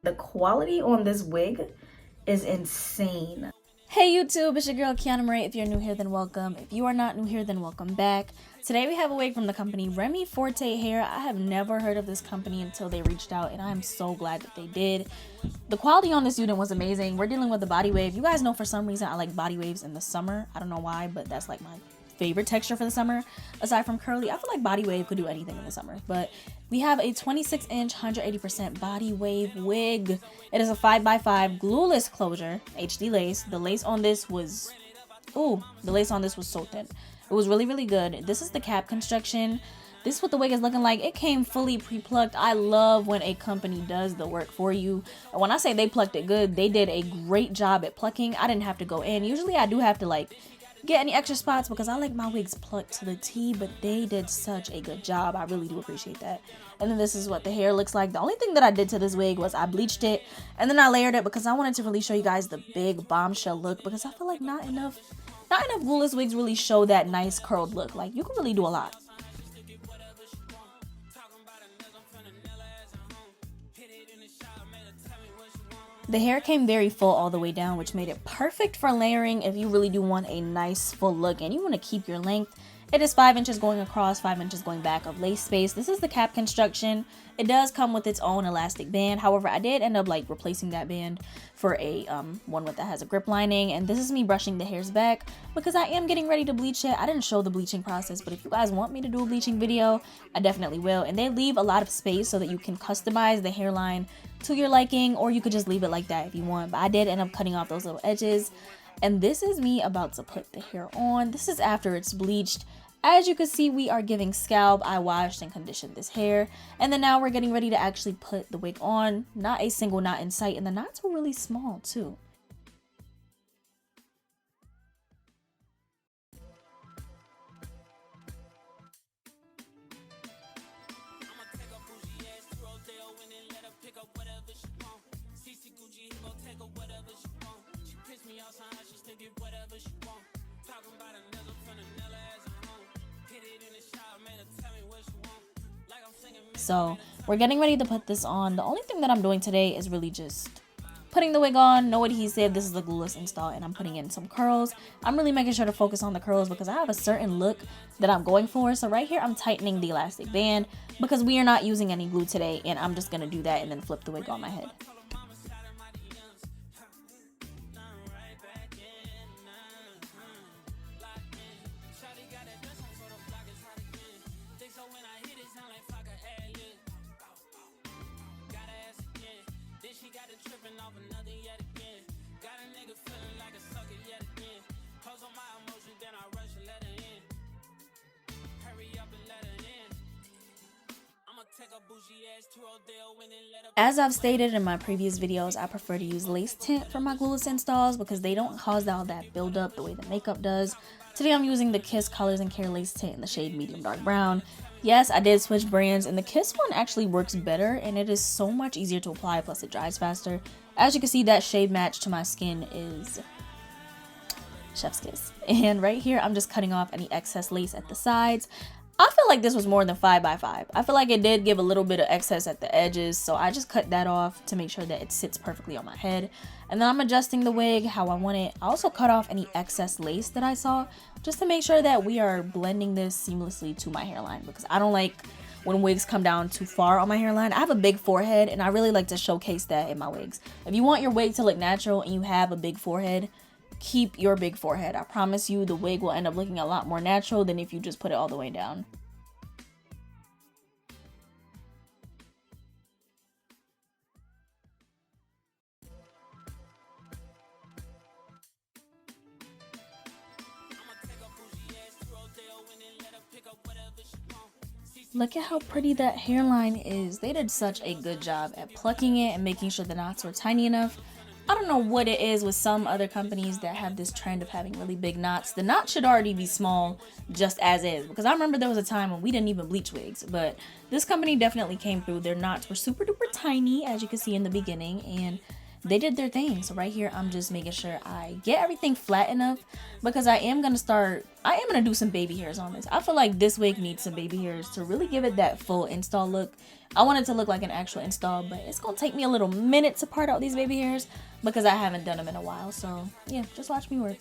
The quality on this wig is insane. Hey YouTube, it's your girl Kiana Marie. If you're new here, then welcome. If you are not new here, then welcome back. Today we have a wig from the company Remy Forte Hair. I have never heard of this company until they reached out, and I'm so glad that they did. The quality on this unit was amazing. We're dealing with the body wave. You guys know for some reason I like body waves in the summer. I don't know why, but that's like my favorite texture for the summer. Aside from curly, I feel like body wave could do anything in the summer. But we have a 26-inch 180% body wave wig. It is a 5x5 glueless closure, HD lace. The lace on this was so thin. It was really good. This is the cap construction. This is what the wig is looking like. It came fully pre-plucked. I love when a company does the work for you. And when I say they plucked it good, they did a great job at plucking. I didn't have to go in. Usually I do have to like get any extra spots because I like my wigs plucked to the T, but they did such a good job. I really do appreciate that. And then this is what the hair looks like. The only thing that I did to this wig was I bleached it and then I layered it because I wanted to really show you guys the big bombshell look, because I feel like not enough glueless wigs really show that nice curled look. Like, you can really do a lot. The hair came very full all the way down, which made it perfect for layering if you really do want a nice full look and you want to keep your length. It is 5 inches going across, 5 inches going back of lace space. This is the cap construction. It does come with its own elastic band. However, I did end up like replacing that band for a one that has a grip lining. And this is me brushing the hairs back because I am getting ready to bleach it. I didn't show the bleaching process, but if you guys want me to do a bleaching video, I definitely will. And they leave a lot of space so that you can customize the hairline to your liking, or you could just leave it like that if you want. But I did end up cutting off those little edges. And this is me about to put the hair on. This is after it's bleached. As you can see, we are giving scalp. I washed and conditioned this hair. And then now we're getting ready to actually put the wig on. Not a single knot in sight. And the knots were really small too. So we're getting ready to put this on. The only thing that I'm doing today is really just putting the wig on. No adhesive. This is a glueless install and I'm putting in some curls. I'm really making sure to focus on the curls because I have a certain look that I'm going for. So right here I'm tightening the elastic band because we are not using any glue today, and I'm just going to do that and then flip the wig on my head. As I've stated in my previous videos, I prefer to use lace tint for my glueless installs because they don't cause all that buildup the way the makeup does. Today I'm using the Kiss Colors and Care lace tint in the shade medium dark brown. Yes, I did switch brands, and the Kiss one actually works better and it is so much easier to apply, plus it dries faster. As you can see, that shade match to my skin is chef's kiss. And right here I'm just cutting off any excess lace at the sides. I feel like this was more than 5x5. I feel like it did give a little bit of excess at the edges, so I just cut that off to make sure that it sits perfectly on my head. And then I'm adjusting the wig how I want it. I also cut off any excess lace that I saw just to make sure that we are blending this seamlessly to my hairline, because I don't like when wigs come down too far on my hairline. I have a big forehead and I really like to showcase that in my wigs. If you want your wig to look natural and you have a big forehead, keep your big forehead. I promise you the wig will end up looking a lot more natural than if you just put it all the way down. Look at how pretty that hairline is. They did such a good job at plucking it and making sure the knots were tiny enough. I don't know what it is with some other companies that have this trend of having really big knots. The knot should already be small just as is, because I remember there was a time when we didn't even bleach wigs, but this company definitely came through. Their knots were super duper tiny, as you can see in the beginning, and they did their thing. So right here, I'm just making sure I get everything flat enough, because I am going to do some baby hairs on this. I feel like this wig needs some baby hairs to really give it that full install look. I want it to look like an actual install, but it's going to take me a little minute to part out these baby hairs because I haven't done them in a while. So yeah, just watch me work.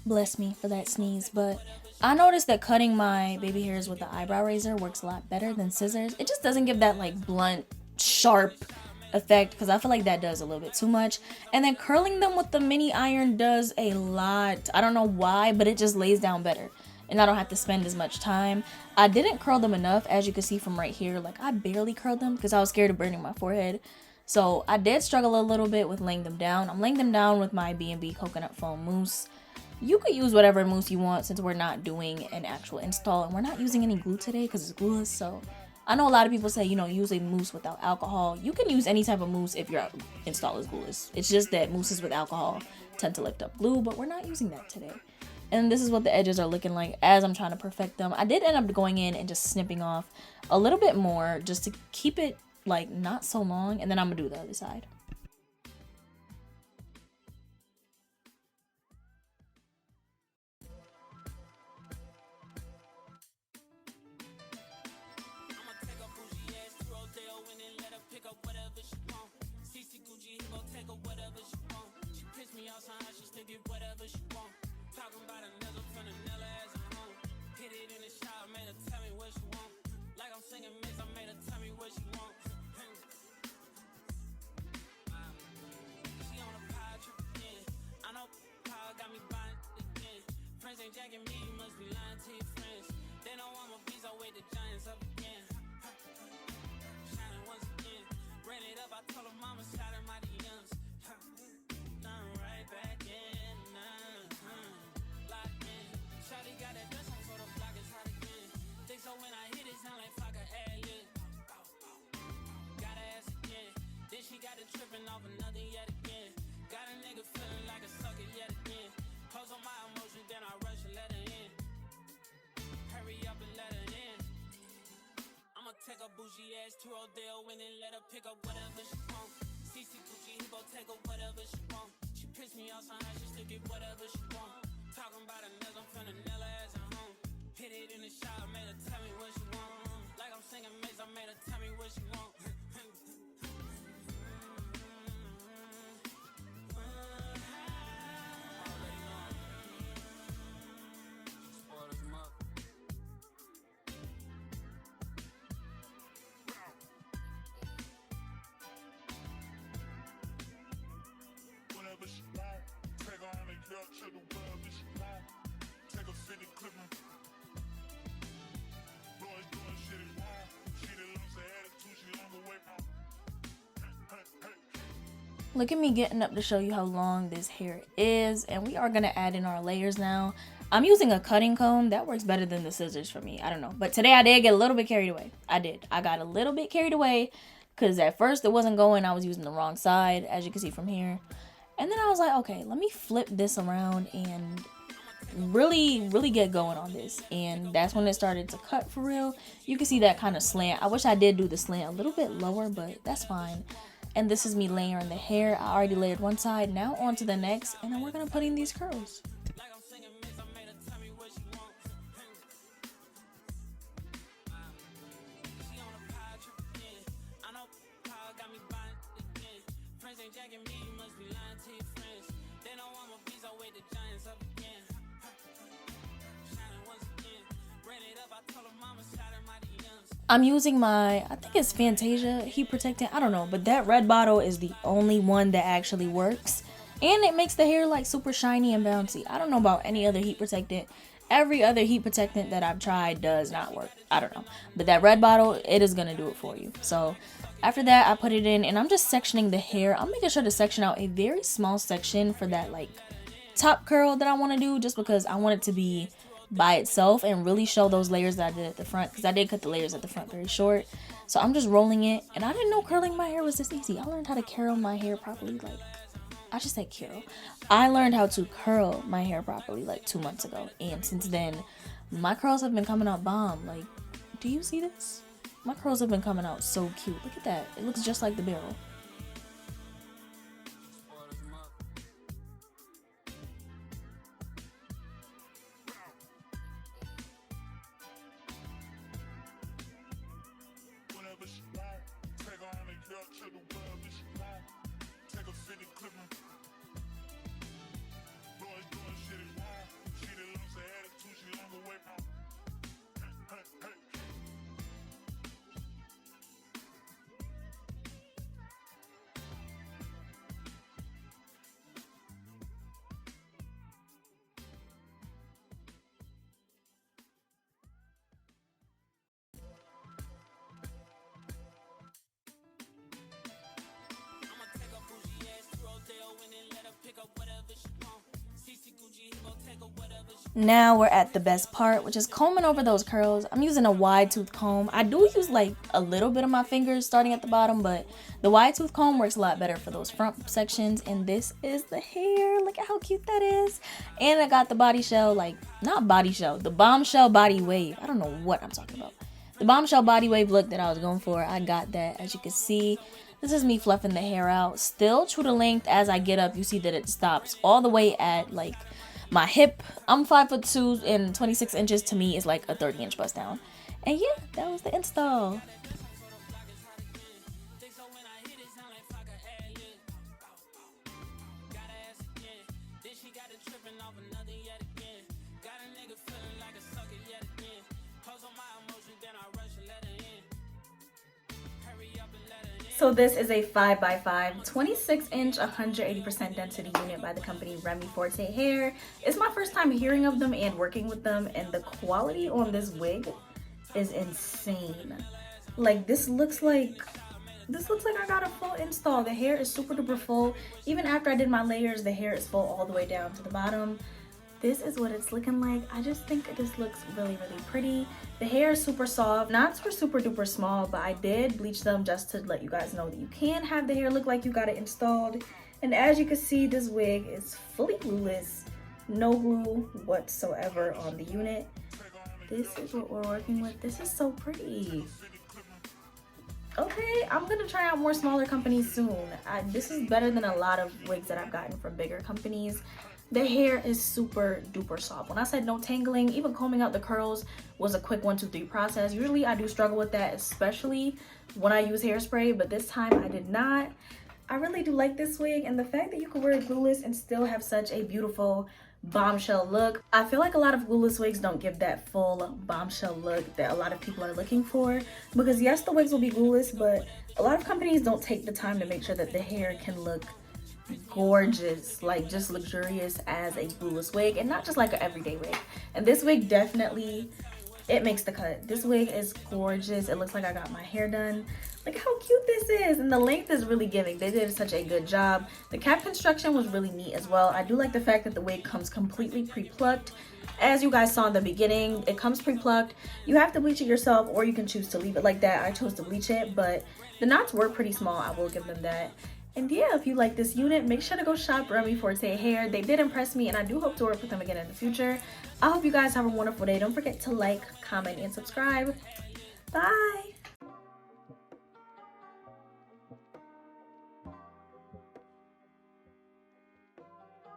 Bless me for that sneeze, but I noticed that cutting my baby hairs with the eyebrow razor works a lot better than scissors. It just doesn't give that like blunt, sharp effect, because I feel like that does a little bit too much. And then curling them with the mini iron does a lot. I don't know why, but it just lays down better, and I don't have to spend as much time. I didn't curl them enough, as you can see from right here. Like, I barely curled them because I was scared of burning my forehead. So I did struggle a little bit with laying them down. I'm laying them down with my B&B coconut foam mousse. You could use whatever mousse you want, since we're not doing an actual install and we're not using any glue today because it's glueless. So I know a lot of people say, you know, use a mousse without alcohol. You can use any type of mousse if your install is glueless. It's just that mousses with alcohol tend to lift up glue, but we're not using that today. And this is what the edges are looking like as I'm trying to perfect them. I did end up going in and just snipping off a little bit more just to keep it like not so long, and then I'm gonna do the other side. Bougie ass to Rodale, and then let her pick up whatever she want. CC Gucci, he gon' take her whatever she want. She pissed me off, somehow she still get whatever she want. Talking about a nigga, I'm finna nail her ass at home. Hit it in the shot, made her tell me what she want. Like I'm singing Miss, I made her tell me what she want. Look at me getting up to show you how long this hair is, and we are gonna add in our layers now. I'm using a cutting comb. That works better than the scissors for me. I don't know, but today I did get a little bit carried away. I got a little bit carried away because at first it wasn't going. I was using the wrong side, as you can see from here. And then I was like, okay, let me flip this around and really get going on this. And that's when it started to cut for real. You can see that kind of slant. I wish I did do the slant a little bit lower, but that's fine. And this is me layering the hair. I already layered one side, now on to the next, and then we're gonna put in these curls. I'm using my, I think it's Fantasia heat protectant. I don't know, but that red bottle is the only one that actually works. And it makes the hair like super shiny and bouncy. I don't know about any other heat protectant. Every other heat protectant that I've tried does not work. I don't know. But that red bottle, it is going to do it for you. So after that, I put it in and I'm just sectioning the hair. I'm making sure to section out a very small section for that like top curl that I want to do, just because I want it to be by itself and really show those layers that I did at the front, because I did cut the layers at the front very short. So I'm just rolling it, and I didn't know curling my hair was this easy. I learned how to curl my hair properly, like, I just said curl. I learned how to curl my hair properly like 2 months ago, and since then my curls have been coming out bomb. Like, do you see this? My curls have been coming out so cute. Look at that. It looks just like the barrel. Now we're at the best part, which is combing over those curls. I'm using a wide tooth comb. I do use like a little bit of my fingers starting at the bottom, but the wide tooth comb works a lot better for those front sections. And this is the hair. Look at how cute that is. And I got the body shell, like, not body shell, the bombshell body wave. I don't know what I'm talking about. The bombshell body wave look that I was going for, I got that. As you can see, this is me fluffing the hair out. Still true to length. As I get up, you see that it stops all the way at like my hip. I'm 5'2" and 26 inches to me is like a 30-inch bust down. And yeah, that was the install. So this is a 5x5, 26-inch, 180% density unit by the company Remy Forte Hair. It's my first time hearing of them and working with them, and the quality on this wig is insane. Like, this looks like I got a full install. The hair is super duper full. Even after I did my layers, the hair is full all the way down to the bottom. This is what it's looking like. I just think this looks really, really pretty. The hair is super soft, not super duper small, but I did bleach them just to let you guys know that you can have the hair look like you got it installed. And as you can see, this wig is fully glueless, no glue whatsoever on the unit. This is what we're working with. This is so pretty. Okay, I'm gonna try out more smaller companies soon. This is better than a lot of wigs that I've gotten from bigger companies. The hair is super duper soft. When I said no tangling, even combing out the curls was a quick 1, 2, 3 process. Usually I do struggle with that, especially when I use hairspray, but this time I did not. I really do like this wig, and the fact that you can wear it glueless and still have such a beautiful bombshell look. I feel like a lot of glueless wigs don't give that full bombshell look that a lot of people are looking for, because yes, the wigs will be glueless, but a lot of companies don't take the time to make sure that the hair can look gorgeous, like just luxurious as a glueless wig, and not just like an everyday wig. And this wig definitely, it makes the cut. This wig is gorgeous. It looks like I got my hair done. Look how cute this is, and the length is really giving. They did such a good job. The cap construction was really neat as well. I do like the fact that the wig comes completely pre-plucked. As you guys saw in the beginning, it comes pre-plucked. You have to bleach it yourself, or you can choose to leave it like that. I chose to bleach it, but the knots were pretty small, I will give them that. And yeah, if you like this unit, make sure to go shop Remy Forte Hair. They did impress me, and I do hope to work with them again in the future. I hope you guys have a wonderful day. Don't forget to like, comment, and subscribe. Bye!